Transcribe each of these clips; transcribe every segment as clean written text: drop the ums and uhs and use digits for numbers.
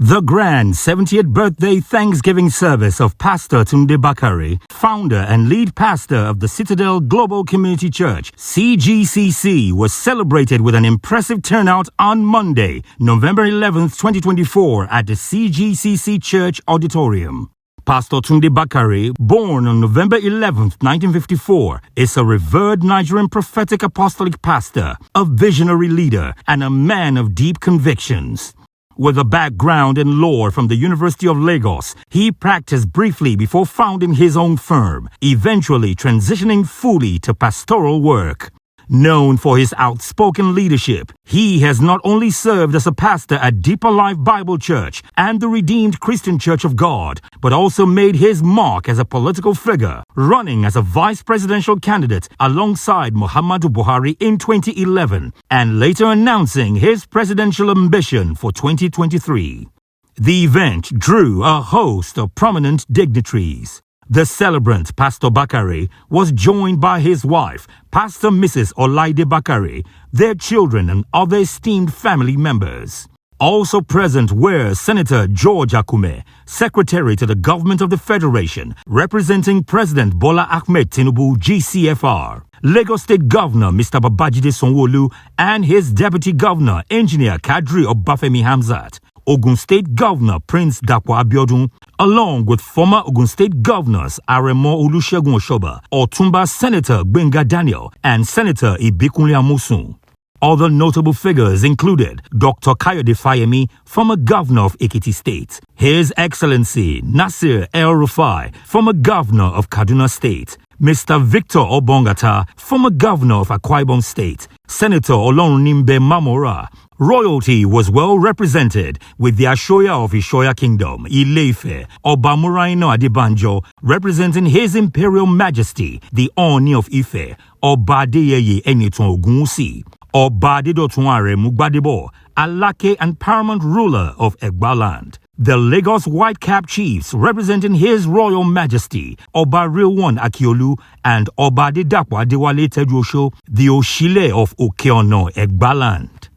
The grand 70th birthday Thanksgiving service of Pastor Tunde Bakare, founder and lead pastor of the Citadel Global Community Church, CGCC, was celebrated with an impressive turnout on Monday, November 11th, 2024 at the CGCC Church Auditorium. Pastor Tunde Bakare, born on November 11, 1954, is a revered Nigerian prophetic apostolic pastor, a visionary leader, and a man of deep convictions. With a background in law from the University of Lagos, he practiced briefly before founding his own firm, eventually transitioning fully to pastoral work. Known for his outspoken leadership, he has not only served as a pastor at Deeper Life Bible Church and the Redeemed Christian Church of God, but also made his mark as a political figure, running as a vice presidential candidate alongside Muhammadu Buhari in 2011, and later announcing his presidential ambition for 2023. The event drew a host of prominent dignitaries. The celebrant, Pastor Bakare, was joined by his wife, Pastor Mrs. Olaide Bakare, their children, and other esteemed family members. Also present were Senator George Akume, Secretary to the Government of the Federation, representing President Bola Ahmed Tinubu GCFR, Lagos State Governor Mr. Babajide Sanwo-Olu, and his Deputy Governor, Engineer Kadri Obafemi Hamzat, Ogun State Governor Prince Dapo Abiodun, along with former Ogun State Governors Aremo Olusegun Oshoba, Otumba Senator Gbenga Daniel, and Senator Ibikunle Amosun. Other notable figures included Dr. Kayode Fayemi, former Governor of Ekiti State, His Excellency Nasir El-Rufai, former Governor of Kaduna State, Mr. Victor Obongata, former Governor of Akwa Ibom State, Senator Olorunimbe Mamora. Royalty was well represented, with the Ashoya of Ishoya Kingdom, Ile-Ife, Oba Muraino Adebanjo, representing His Imperial Majesty, the Oni of Ife, Oba Adeyeye Enitan Ogunwusi, Oba Adedotun Aremu Gbadebo, Alake and paramount ruler of Egbaland. The Lagos White-Cap Chiefs, representing His Royal Majesty, Oba Rilwan Akiolu, and Oba Adedapo Adewale Tejuosho, the Oshile of Okeono, Egbaland.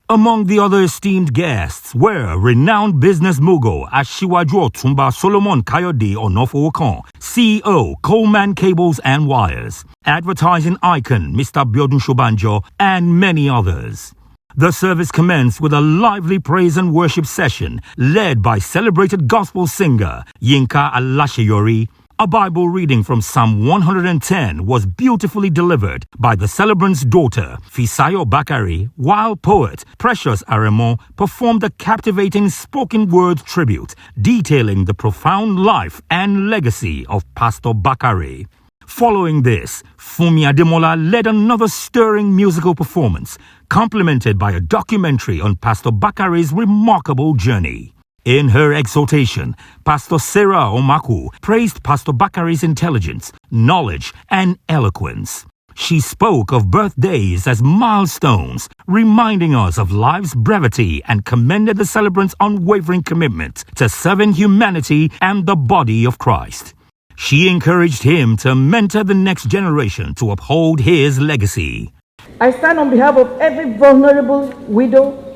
Among the other esteemed guests were renowned business mogul Asiwaju Otumba Solomon Kayode Onofowokan, CEO Coleman Cables and Wires, advertising icon Mr. Biodun Shobanjo, and many others. The service commenced with a lively praise and worship session led by celebrated gospel singer Yinka Alasheyori. A Bible reading from Psalm 110 was beautifully delivered by the celebrant's daughter, Fisayo Bakare, while poet Precious Aremo performed a captivating spoken word tribute detailing the profound life and legacy of Pastor Bakare. Following this, Funmi Ademola led another stirring musical performance, complemented by a documentary on Pastor Bakare's remarkable journey. In her exhortation, Pastor Sarah Omaku praised Pastor Bakare's intelligence, knowledge, and eloquence. She spoke of birthdays as milestones, reminding us of life's brevity, and commended the celebrant's unwavering commitment to serving humanity and the body of Christ. She encouraged him to mentor the next generation to uphold his legacy. I stand on behalf of every vulnerable widow,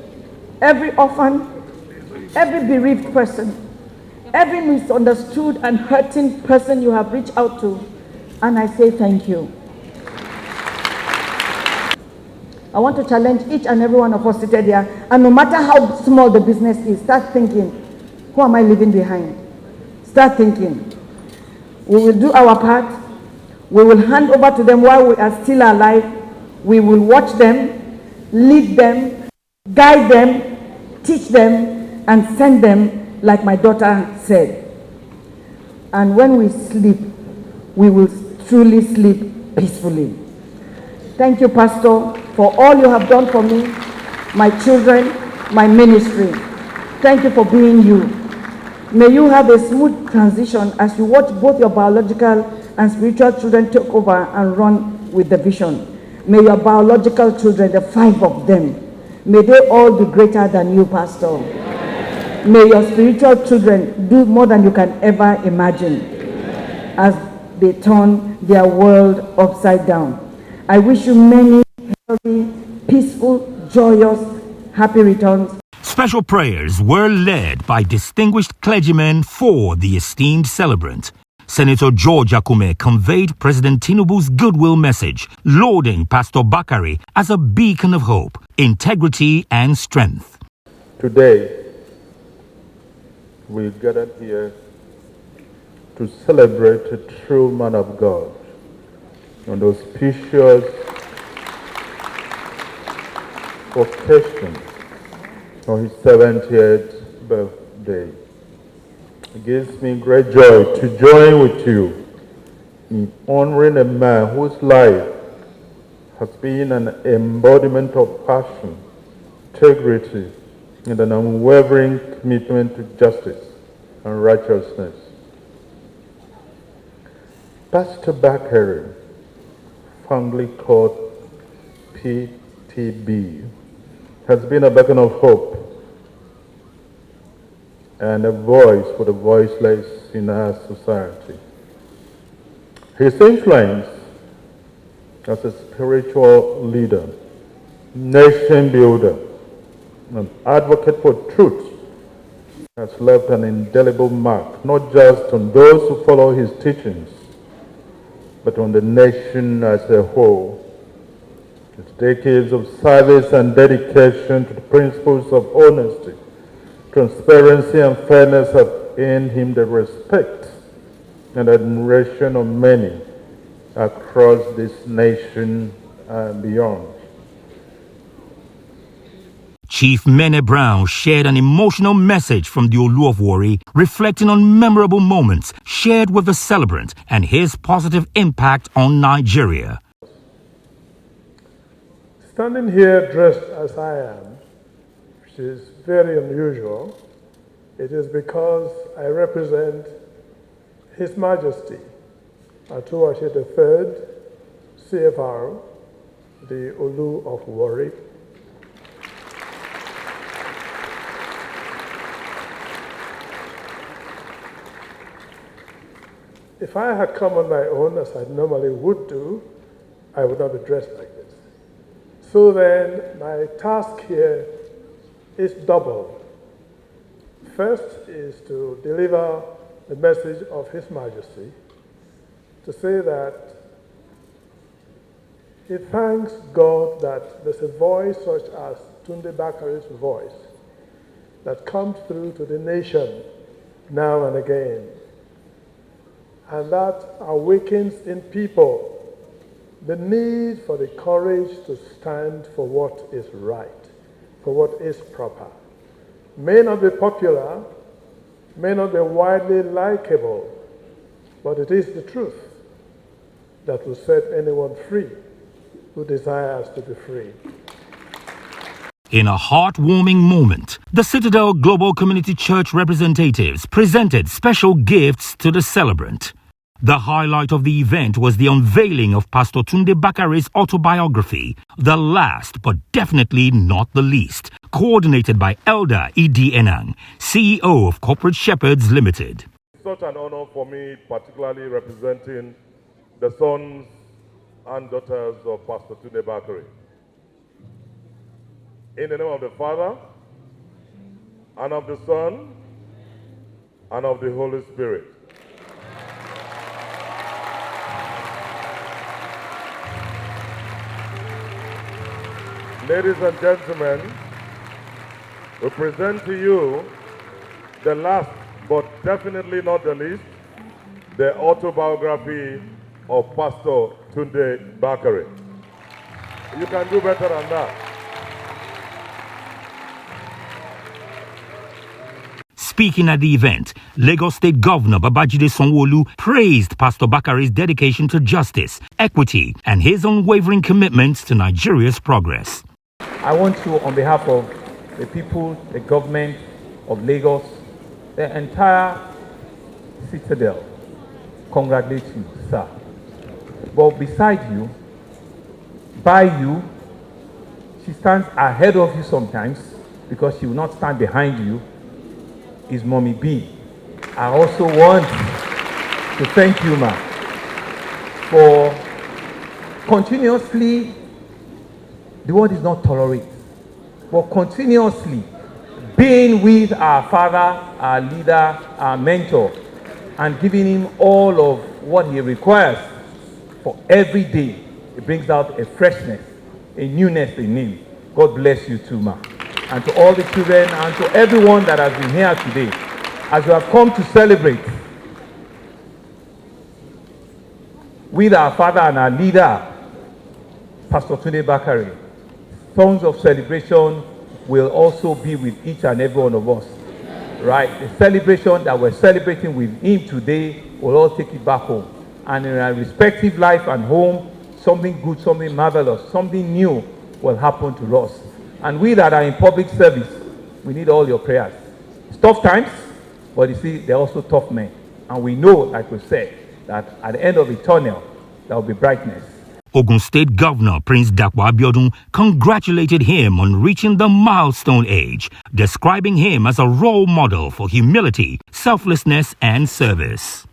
every orphan, every bereaved person, every misunderstood and hurting person you have reached out to, and I say thank you. I want to challenge each and every one of us seated here, and no matter how small the business is, start thinking, who am I leaving behind? Start thinking. We will do our part. We will hand over to them while we are still alive. We will watch them, lead them, guide them, teach them, and send them, like my daughter said. And when we sleep, we will truly sleep peacefully. Thank you, Pastor, for all you have done for me, my children, my ministry. Thank you for being you. May you have a smooth transition as you watch both your biological and spiritual children take over and run with the vision. May your biological children, the 5 of them, may they all be greater than you, Pastor. May your spiritual children do more than you can ever imagine as they turn their world upside down. I wish you many healthy, peaceful, joyous, happy returns. Special prayers were led by distinguished clergymen for the esteemed celebrant. Senator George Akume conveyed President Tinubu's goodwill message, lauding Pastor Bakare as a beacon of hope, integrity, and strength. Today, we gathered here to celebrate a true man of God on the auspicious occasion of his 70th birthday. It gives me great joy to join with you in honoring a man whose life has been an embodiment of passion, integrity, and an unwavering commitment to justice and righteousness. Pastor Bakare, fondly called PTB, has been a beacon of hope and a voice for the voiceless in our society. His influence as a spiritual leader, nation builder, and advocate for truth has left an indelible mark, not just on those who follow his teachings, but on the nation as a whole. His decades of service and dedication to the principles of honesty, transparency, and fairness have earned him the respect and admiration of many across this nation and beyond. Chief Mene Brown shared an emotional message from the Olu of Warri, reflecting on memorable moments shared with the celebrant and his positive impact on Nigeria. Standing here dressed as I am, which is very unusual, it is because I represent His Majesty Atuwashe III, CFR, the Olu of Warri. If I had come on my own, as I normally would do, I would not be dressed like this. So then, my task here is double. First is to deliver the message of His Majesty, to say that he thanks God that there's a voice such as Tunde Bakare's voice that comes through to the nation now and again, and that awakens in people the need for the courage to stand for what is right, for what is proper. May not be popular, may not be widely likable, but it is the truth that will set anyone free who desires to be free. In a heartwarming moment, the Citadel Global Community Church representatives presented special gifts to the celebrant. The highlight of the event was the unveiling of Pastor Tunde Bakare's autobiography, The Last but Definitely Not the Least, coordinated by Elder E.D. Enang, CEO of Corporate Shepherds Limited. It's such an honor for me, particularly representing the sons and daughters of Pastor Tunde Bakare. In the name of the Father, and of the Son, and of the Holy Spirit. Ladies and gentlemen, we present to you the last, but definitely not the least, the autobiography of Pastor Tunde Bakare. You can do better than that. Speaking at the event, Lagos State Governor Babajide Sanwo-Olu praised Pastor Bakare's dedication to justice, equity, and his unwavering commitments to Nigeria's progress. I want to, on behalf of the people, the government of Lagos, the entire Citadel, congratulate you, sir. But beside you, by you, she stands ahead of you sometimes because she will not stand behind you, is Mommy B. I also want to thank you, ma, for continuously, the word is not tolerate, but continuously being with our father, our leader, our mentor, and giving him all of what he requires for every day. It brings out a freshness, a newness in him. God bless you too, ma. And to all the children and to everyone that has been here today, as you have come to celebrate with our father and our leader, Pastor Tunde Bakare, songs of celebration will also be with each and every one of us. Right? The celebration that we're celebrating with him today, we'll all take it back home. And in our respective life and home, something good, something marvelous, something new will happen to us. And we that are in public service, we need all your prayers. It's tough times, but you see, they're also tough men. And we know, like we said, that at the end of the tunnel, there will be brightness. Ogun State Governor Prince Dapo Abiodun congratulated him on reaching the milestone age, describing him as a role model for humility, selflessness, and service.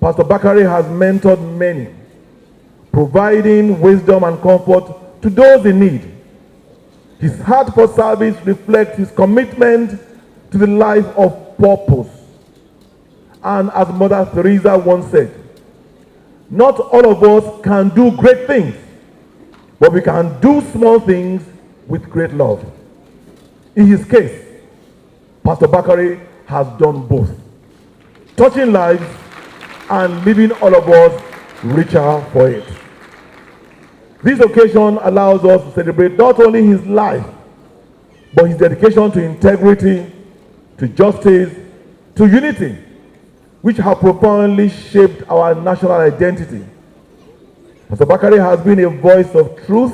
Pastor Bakare has mentored many, providing wisdom and comfort to those in need. His heart for service reflects his commitment to the life of purpose. And as Mother Teresa once said, not all of us can do great things, but we can do small things with great love. In his case, Pastor Bakare has done both, touching lives and leaving all of us richer for it. This occasion allows us to celebrate not only his life, but his dedication to integrity, to justice, to unity, which have profoundly shaped our national identity. Pastor Bakare has been a voice of truth,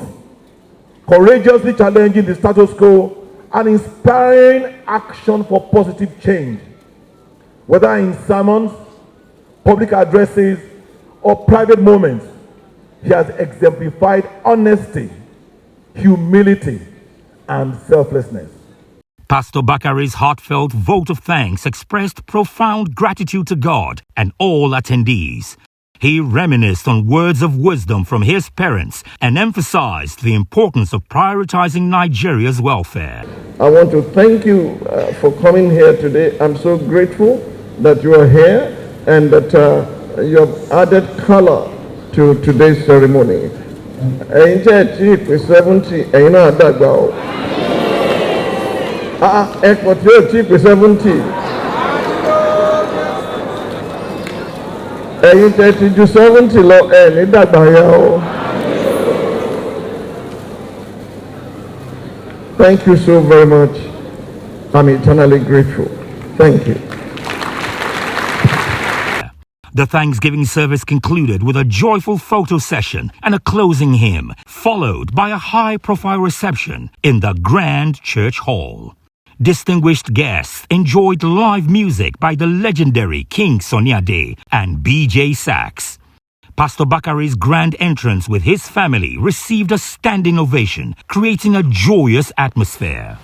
courageously challenging the status quo and inspiring action for positive change. Whether in sermons, public addresses, or private moments, he has exemplified honesty, humility, and selflessness. Pastor Bakare's heartfelt vote of thanks expressed profound gratitude to God and all attendees. He reminisced on words of wisdom from his parents and emphasized the importance of prioritizing Nigeria's welfare. I want to thank you for coming here today. I'm so grateful that you are here and that you have added color to today's ceremony. Ẹ̀yin tẹ́ tí ìpè 70, ẹ̀yin náà dàgbà o. Ẹ̀pọ̀ tí ó tí ìpè 70. Ẹ̀yin tẹ́ tí ju 70 lọ, ẹ̀yin dàgbà ya o. Thank you so very much. I'm eternally grateful. Thank you. The Thanksgiving service concluded with a joyful photo session and a closing hymn, followed by a high-profile reception in the Grand Church Hall. Distinguished guests enjoyed live music by the legendary King Sunny Ade and BJ Sax. Pastor Bakare's grand entrance with his family received a standing ovation, creating a joyous atmosphere.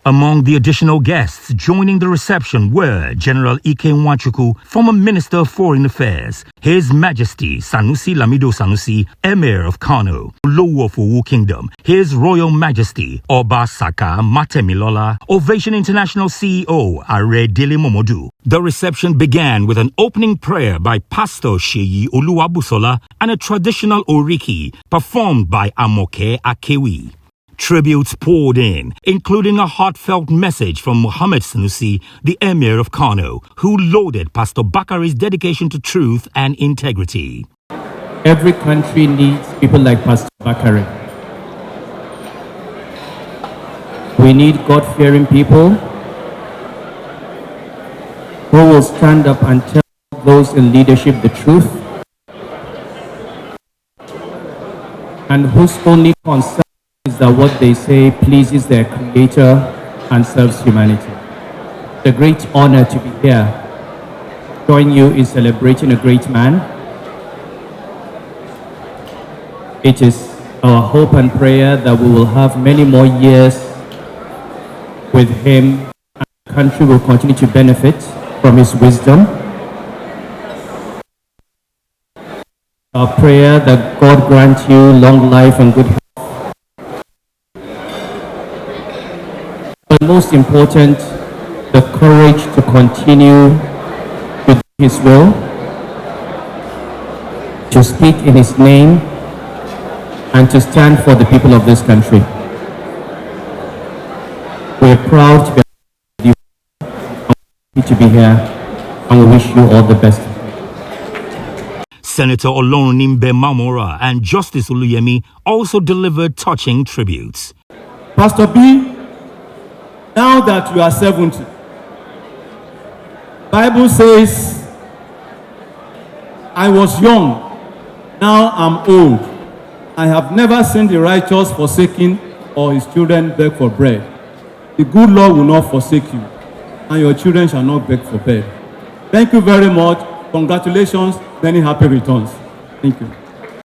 Among the additional guests joining the reception were General Ike Nwachukwu, former Minister of Foreign Affairs, His Majesty Sanusi Lamido Sanusi, Emir of Kano, Olowo of Owu Kingdom, His Royal Majesty Oba Saka Matemilola, Ovation International CEO Are Dele Momodu. The reception began with an opening prayer by Pastor Sheyi Oluwabusola and a traditional oriki performed by Amoke Akewi. Tributes poured in, including a heartfelt message from Muhammad Sanusi, the Emir of Kano, who lauded Pastor Bakare's dedication to truth and integrity. Every country needs people like Pastor Bakare. We need God-fearing people who will stand up and tell those in leadership the truth, and whose only concern is that what they say pleases their Creator and serves humanity. It's a great honor to be here. Join you in celebrating a great man. It is our hope and prayer that we will have many more years with him, and the country will continue to benefit from his wisdom. Our prayer that God grant you long life and good health. But most important, the courage to continue to do his will, to speak in his name, and to stand for the people of this country. We are proud to be here, and we wish you all the best. Senator Olorunimbe Mamora and Justice Oluyemi also delivered touching tributes. Pastor B, now that you are 70, Bible says, I was young, now I'm old. I have never seen the righteous forsaken or his children beg for bread. The good Lord will not forsake you, and your children shall not beg for bread. Thank you very much. Congratulations. Many happy returns. Thank you.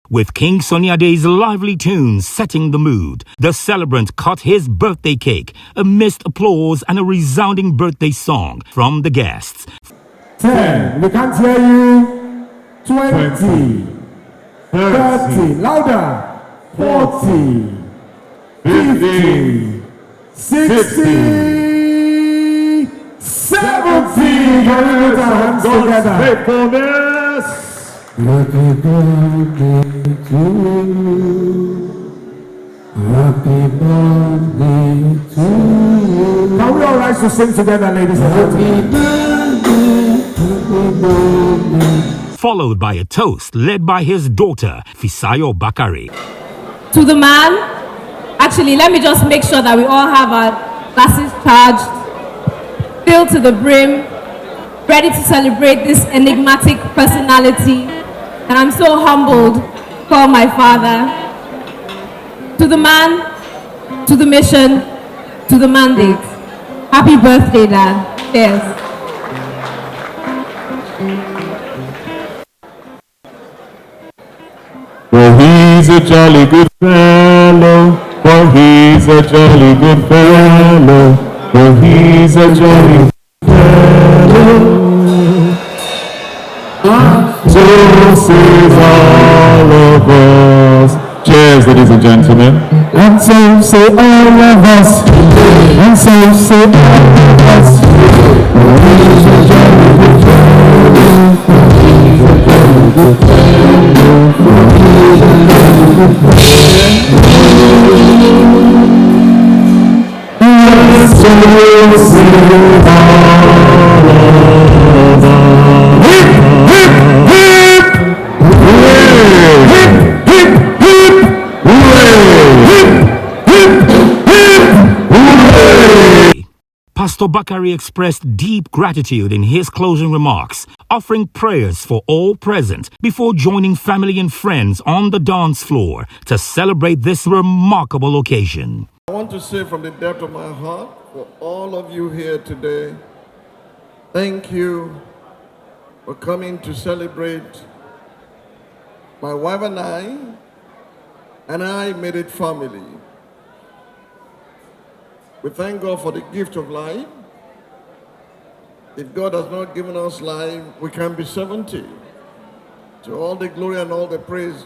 With King Sunny Ade's lively tunes setting the mood, the celebrant cut his birthday cake amidst applause and a resounding birthday song from the guests. 10, we can't hear you. 20, 30, louder. 40, 50, 60, 70. Can we put our hands together? Faithfulness. Happy birthday to you. Happy birthday to you. Can we all rise to sing together, ladies and gentlemen? Happy birthday. Followed by a toast led by his daughter, Fisayo Bakare. To the man, actually, let me just make sure that we all have our glasses charged, filled to the brim, ready to celebrate this enigmatic personality. And I'm so humbled to call my father. To the man, to the mission, to the mandate. Happy birthday, Dad. Cheers. Well, he's a jolly good fellow. Well, he's a jolly good fellow. Well, he's a jolly fellow. So says all of us. Cheers, ladies and gentlemen. And so say all of us. And so say all of us. He's a jolly good fellow. He's a jolly good fellow. He's a jolly good fellow. And so say all of us. Hip, hip, hip. Hooray! Hip, hip, hip. Pastor Bakare expressed deep gratitude in his closing remarks, offering prayers for all present before joining family and friends on the dance floor to celebrate this remarkable occasion. I want to say from the depth of my heart, for all of you here today, thank you for coming to celebrate my wife and I made it family. We thank God for the gift of life. If God has not given us life, we can be 70. So all the glory and all the praise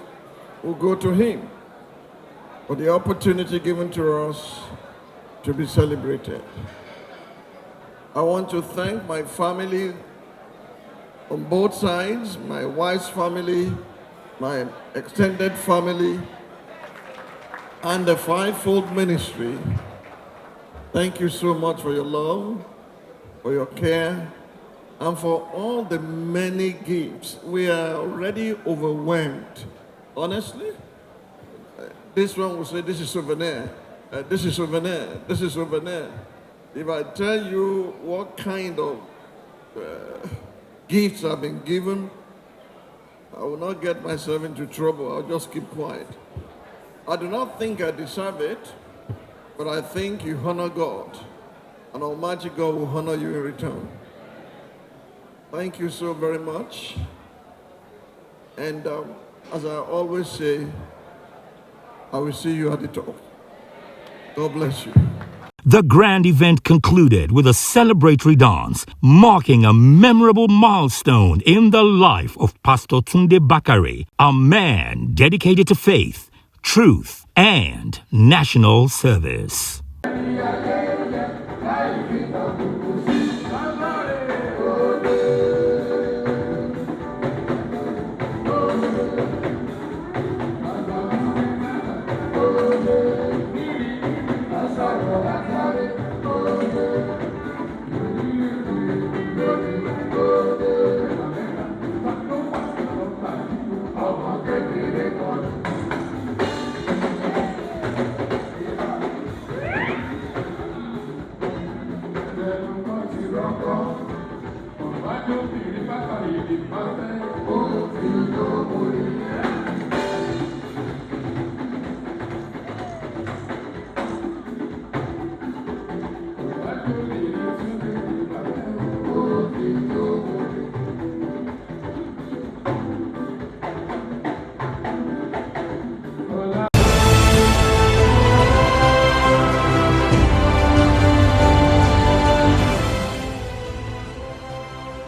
will go to Him for the opportunity given to us to be celebrated. I want to thank my family on both sides, my wife's family, my extended family, and the fivefold ministry. Thank you so much for your love, for your care, and for all the many gifts. We are already overwhelmed. Honestly, this one will say, this is souvenir, this is souvenir, this is souvenir. If I tell you what kind of gifts I've been given, I will not get myself into trouble. I'll just keep quiet. I do not think I deserve it, but I think you honor God, and Almighty God will honor you in return. Thank you so very much. And as I always say, I will see you at the top. God bless you. The grand event concluded with a celebratory dance, marking a memorable milestone in the life of Pastor Tunde Bakare, a man dedicated to faith, truth, and national service.